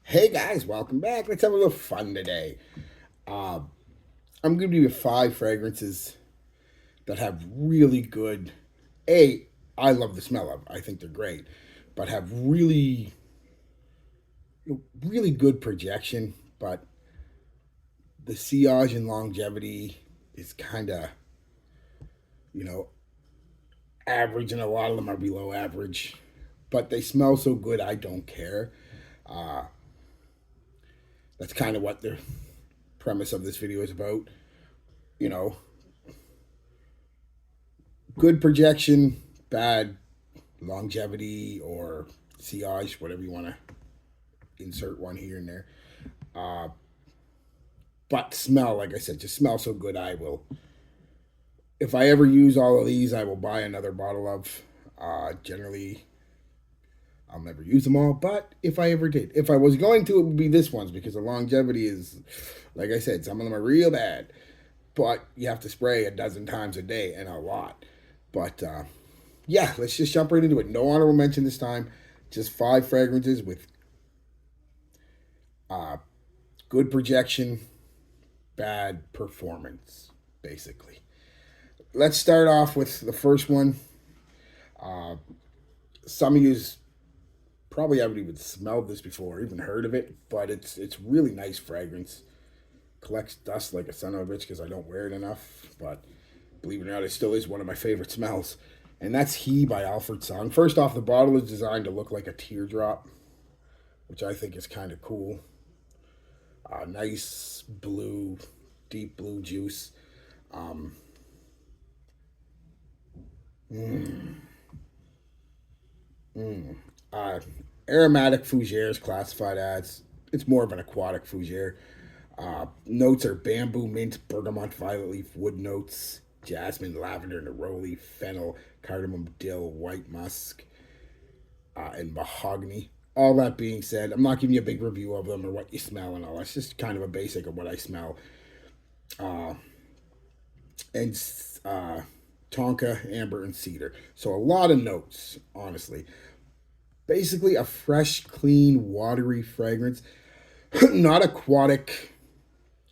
Hey guys, welcome back. Let's have a little fun today. Uh, I'm going to give you 5 fragrances that have really good. A, I love the smell of. I think they're great, but have really good projection. But the sillage and longevity is kind of you know average, and a lot of them are below average. But they smell so good, I don't care. Uh, that's kind of what the premise of this video is about. You know, good projection, bad longevity or sillage, whatever you want to insert one here and there. Uh, but smell, like I said, just smell so good. I will, if I ever use all of these, I will buy another bottle of. Generally, I'll never use them all, but if I ever did, if I was going to, it would be this one's because the longevity is, like I said, some of them are real bad, but you have to spray a dozen times a day and a lot. But yeah, let's just jump right into it. No honorable mention this time. Just 5 fragrances with uh, good projection, bad performance, basically. Let's start off with the first one. Uh, some of you probably haven't even smelled this before, or even heard of it, but it's really nice fragrance. Collects dust like a son of a bitch because I don't wear it enough, but believe it or not, it still is one of my favorite smells. And that's He by Alfred Song. First off, the bottle is designed to look like a teardrop, which I think is kind of cool. Nice blue, deep blue juice. Um, mm, mm. Uh, Aromatic fougere is classified as. It's more of an aquatic fougere. Notes are bamboo, mint, bergamot, violet leaf, wood notes, jasmine, lavender, neroli, fennel, cardamom, dill, white musk, and mahogany. All that being said, I'm not giving you a big review of them or what you smell and all. That's just kind of a basic of what I smell. Uh, and Tonka, amber, and cedar. So a lot of notes, honestly. Basically, a fresh, clean, watery fragrance. Not aquatic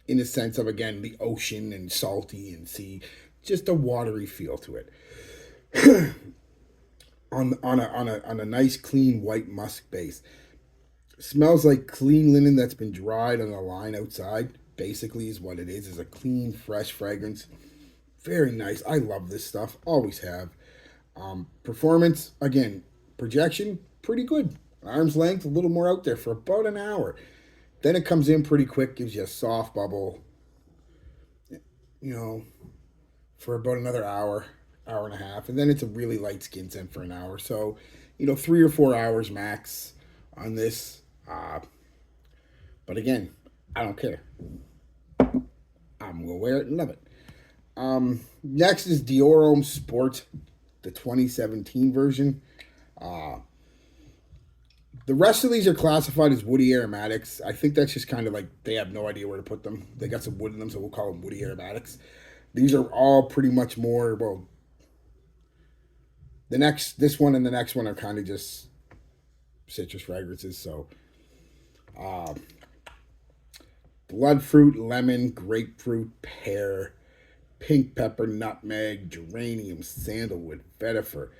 in the sense of, again, the ocean and salty and sea. Just a watery feel to it. On a nice, clean, white musk base. Smells like clean linen that's been dried on a line outside. Basically, is what it is a clean, fresh fragrance. Very nice. I love this stuff. Always have. Performance, again, projection, pretty good. Arm's length, a little more out there for about an hour. Then it comes in pretty quick, gives you a soft bubble, you know, for about another hour, hour and a half. And then it's a really light skin scent for an hour. So, 3 or 4 hours max on this. But again, I don't care. I'm going to wear it and love it. Next is Dior Homme Sport, the 2017 version. Uh, the rest of these are classified as woody aromatics. I think that's just kind of like they have no idea where to put them. They got some wood in them, so we'll call them woody aromatics. These are all pretty much more, well, this one and the next one are kind of just citrus fragrances. So, uh, blood fruit, lemon, grapefruit, pear, pink pepper, nutmeg, geranium, sandalwood, vetiver.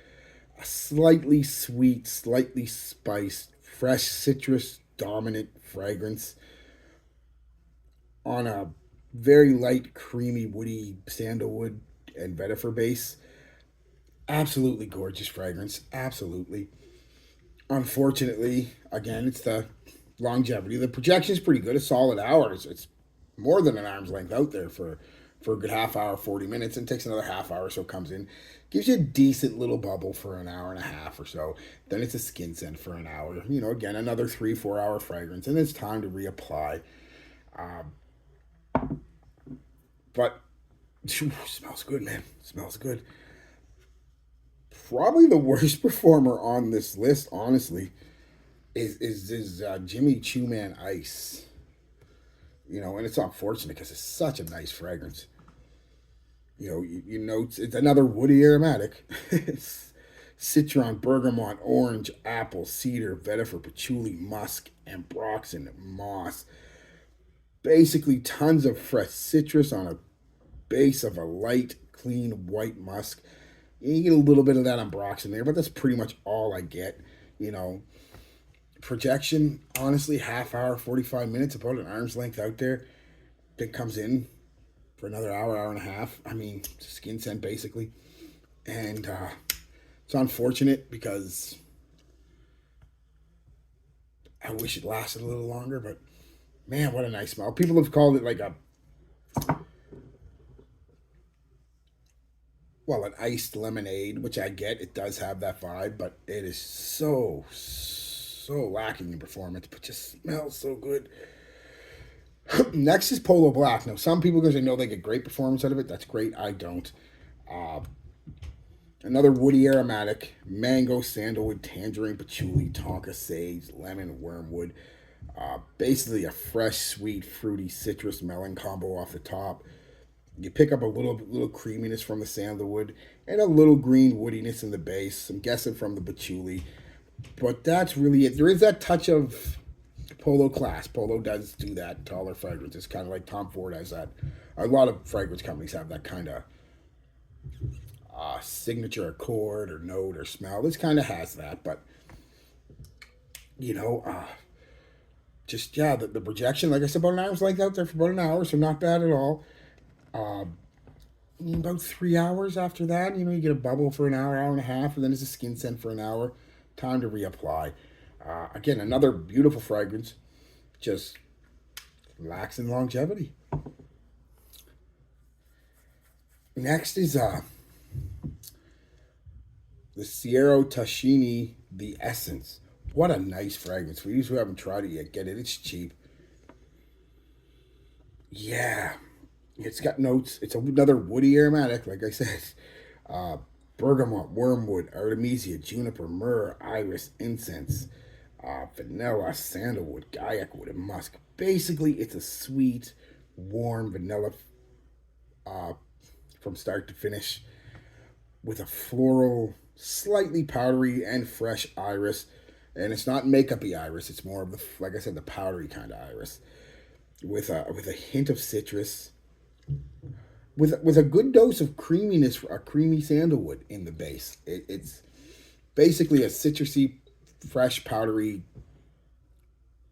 A slightly sweet, slightly spiced, fresh citrus dominant fragrance on a very light, creamy, woody sandalwood and vetiver base. Absolutely gorgeous fragrance. Absolutely. Unfortunately, again, it's the longevity. The projection is pretty good. A solid hour. It's more than an arm's length out there for a good half hour, 40 minutes, and takes another half hour or so comes in. Gives you a decent little bubble for an hour and a half or so. Then it's a skin scent for an hour. Again, another 3, 4 hour fragrance, and it's time to reapply. Um, but smells good, man. Smells good. Probably the worst performer on this list, honestly, is Jimmy Choo Man Ice. And it's unfortunate because it's such a nice fragrance. You know it's another woody aromatic. citron, bergamot, orange, apple, cedar, vetiver, patchouli, musk, ambroxan, moss. Basically, tons of fresh citrus on a base of a light, clean white musk. You get a little bit of that ambroxan there, but that's pretty much all I get. You know, projection, honestly, half hour, 45 minutes, about an arm's length out there. That comes in for another hour, hour and a half. I mean, skin scent basically. And it's unfortunate because I wish it lasted a little longer, but man, what a nice smell. People have called it like a, well, an iced lemonade, which I get. It does have that vibe, but it is so lacking in performance, but just smells so good. Next is Polo Black. Now, some people, because they know they get great performance out of it, that's great. I don't. Uh, Another woody aromatic: mango, sandalwood, tangerine, patchouli, tonka, sage, lemon, wormwood. Basically, a fresh, sweet, fruity, citrus melon combo off the top. You pick up a little creaminess from the sandalwood and a little green woodiness in the base. I'm guessing from the patchouli, but that's really it. There is that touch of Polo class. Polo does do that to all their fragrances, kind of like Tom Ford has that. A lot of fragrance companies have that kind of signature accord or note or smell. This kind of has that, but you know, just yeah, the projection, like I said, about an hour's length out there for about an hour, so not bad at all. Uh, about 3 hours after that, you know, you get a bubble for an hour, hour and a half, and then it's a skin scent for an hour. Time to reapply. Again, another beautiful fragrance, just lacks in longevity. Next is the Sierra Tashini, the Essence. What a nice fragrance. For you who haven't tried it yet, get it. It's cheap. Yeah, it's got notes. It's another woody aromatic, like I said. Uh, Bergamot, wormwood, artemisia, juniper, myrrh, iris, incense, vanilla, sandalwood, gaiac wood, and musk. Basically, it's a sweet, warm vanilla uh, from start to finish with a floral, slightly powdery and fresh iris. And it's not makeupy iris. It's more of the, like I said, the powdery kind of iris with a hint of citrus, with a good dose of creaminess, a creamy sandalwood in the base. It's basically a citrusy, fresh, powdery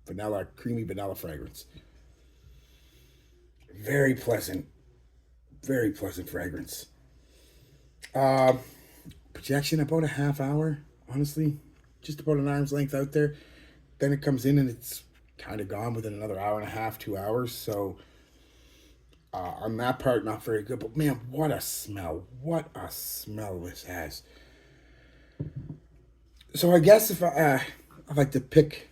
vanilla, creamy vanilla fragrance. Very pleasant, very pleasant fragrance. Uh, Projection about a half hour, honestly, just about an arm's length out there. Then it comes in and it's kind of gone within another hour and a half, 2 hours. So on that part, not very good. But man, what a smell! What a smell this has. So I guess if I'd like to pick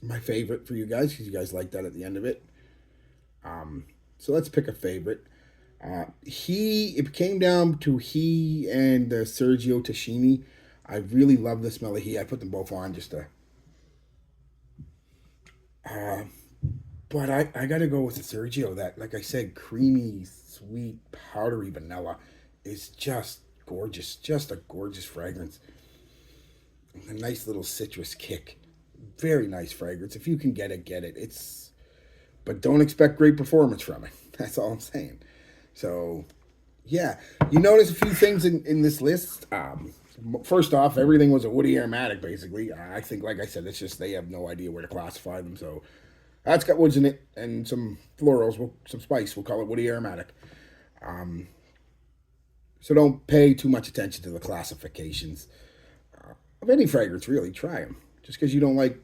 my favorite for you guys, because you guys like that at the end of it. So let's pick a favorite. It came down to he and Sergio Tashini. I really love the smell of he. I put them both on just to. Uh, but I got to go with the Sergio. That, like I said, creamy, sweet, powdery vanilla is just gorgeous. Just a gorgeous fragrance. A nice little citrus kick. Very nice fragrance. If you can get it, get it. But don't expect great performance from it. That's all I'm saying. So, yeah, you notice a few things in this list. First off, everything was a woody aromatic, basically. I think, like I said, it's just they have no idea where to classify them. So, that's got woods in it and some florals, some spice. We'll call it woody aromatic. So don't pay too much attention to the classifications of any fragrance, really. Try them. Just because you don't like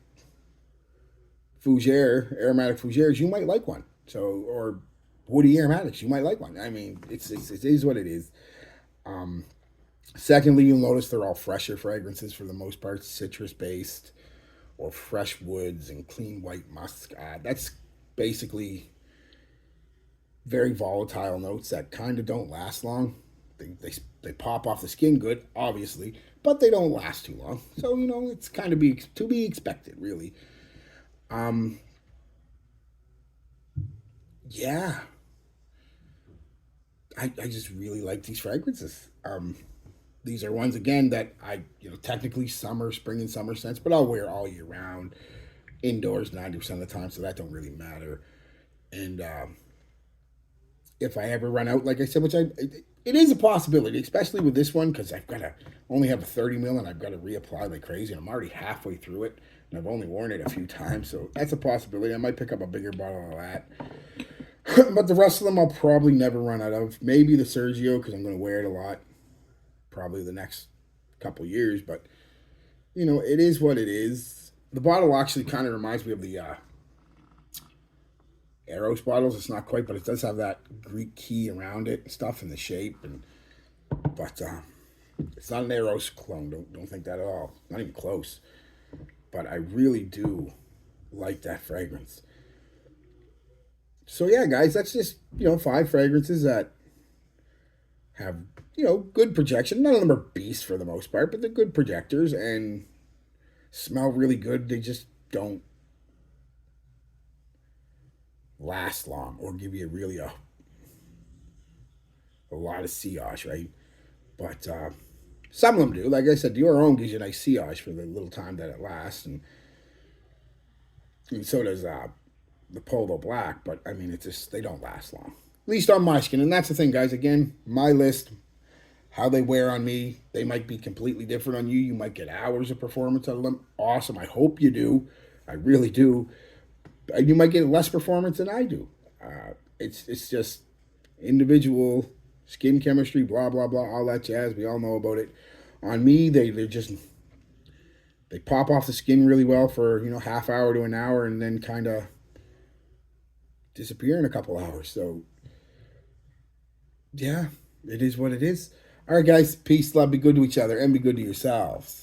fougere, aromatic fougères, you might like one. So, or woody aromatics, you might like one. I mean, it is what it is. Secondly, you'll notice they're all fresher fragrances for the most part, citrus based or fresh woods and clean white musk. That's basically very volatile notes that kind of don't last long. They pop off the skin good, obviously, but they don't last too long. So, you know, it's kind of to be expected, really. Um, yeah, I just really like these fragrances. These are ones again that I, technically summer, spring and summer scents, but I'll wear all year round, indoors 90% of the time, so that don't really matter. And if I ever run out, like I said, it is a possibility, especially with this one because I've got to only have a 30 mil and I've got to reapply like crazy, and I'm already halfway through it, and I've only worn it a few times, so that's a possibility. I might pick up a bigger bottle of that. But the rest of them I'll probably never run out of. Maybe the Sergio because I'm going to wear it a lot, probably the next couple years. But it is what it is. The bottle actually kind of reminds me of the Eros bottles. It's not quite, but it does have that Greek key around it and stuff and the shape. But it's not an Eros clone. Don't think that at all. Not even close. But I really do like that fragrance. So yeah, guys, that's just 5 fragrances that have good projection. None of them are beasts for the most part, but they're good projectors and smell really good. They just don't last long or give you really a lot of sillage, right? But some of them do. Like I said, Dior Homme gives you a nice sillage for the little time that it lasts, and so does the Polo Black. But I mean, it's just they don't last long. At least on my skin, and that's the thing, guys. Again, my list, how they wear on me, they might be completely different on you. You might get hours of performance out of them. Awesome. I hope you do. I really do. You might get less performance than I do. It's just individual skin chemistry, blah blah blah, all that jazz. We all know about it. On me, they pop off the skin really well for half hour to an hour, and then kind of disappear in a couple hours. So yeah, it is what it is. All right, guys. Peace, love, be good to each other, and be good to yourselves.